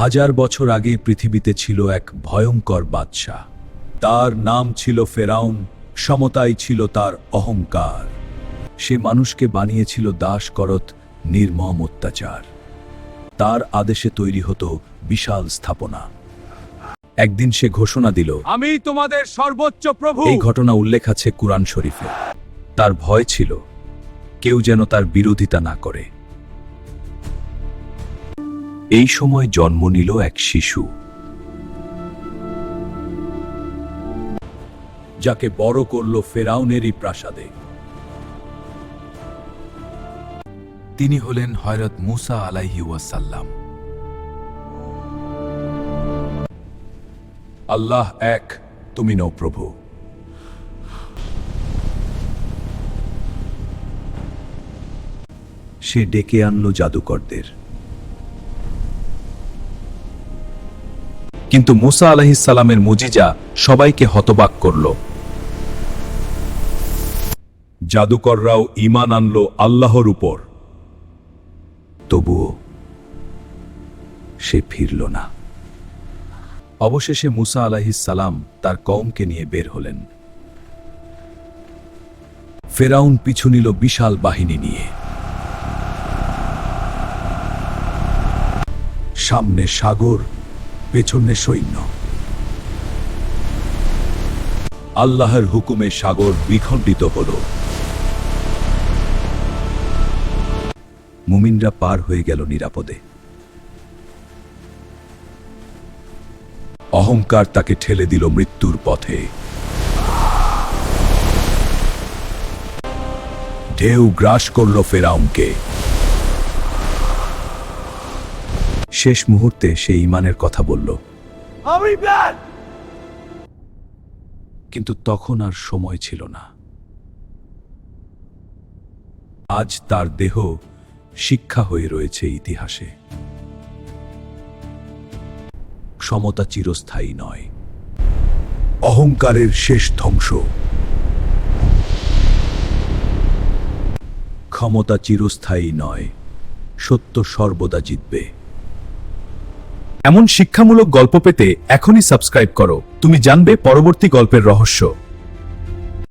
হাজার বছর আগে পৃথিবীতে ছিল এক ভয়ঙ্কর বাদশা। তার নাম ছিল ফেরাউন। সমতাই ছিল তার অহংকার। সে মানুষকে বানিয়েছিল দাসকরত, নির্মম অত্যাচার। তার আদেশে তৈরি হতো বিশাল স্থাপনা। একদিন সে ঘোষণা দিল, আমি তোমাদের সর্বোচ্চ প্রভু। এই ঘটনা উল্লেখ আছে কুরআন শরীফে। তার ভয় ছিল কেউ যেন তার বিরোধিতা না করে। এই সময় জন্ম নিল এক শিশু, যাকে বড় করল ফেরাউনেরই প্রাসাদে। তিনি হলেন হযরত মুসা আলাইহি ওয়াসাল্লাম। আল্লাহ এক, তুমি নও প্রভু। সে ডেকে আনলো জাদুকরদের, কিন্তু মুসা আলাইহিস সালামের মুজিজা সবাইকে হতবাক করল। জাদুকররাও ঈমান আনলো আল্লাহর উপর। তবুও সে ফিরল না। অবশেষে মুসা আলাইহিস সালাম তার কওমকে নিয়ে বের হলেন। ফেরাউন পিছু নিল বিশাল বাহিনী নিয়ে। সামনে সাগর, পেছনে সৈন্য। আল্লাহর হুকুমে সাগর বিখণ্ডিত হল। মুমিনরা পার হয়ে গেল নিরাপদে। অহংকার তাকে ঠেলে দিল মৃত্যুর পথে। ঢেউ গ্রাস করল ফেরাউনকে। শেষ মুহূর্তে সে ঈমানের কথা বলল, কিন্তু তখন আর সময় ছিল না। আজ তার দেহ শিক্ষা হয়ে রয়েছে ইতিহাসে। সমতা চিরস্থায়ী নয়, অহংকারের শেষ ধ্বংস। ক্ষমতা চিরস্থায়ী নয়, সত্য সর্বদা জিতবে। এমন শিক্ষামূলক গল্প পেতে এখনই সাবস্ক্রাইব করো। তুমি জানবে পরবর্তী গল্পের রহস্য।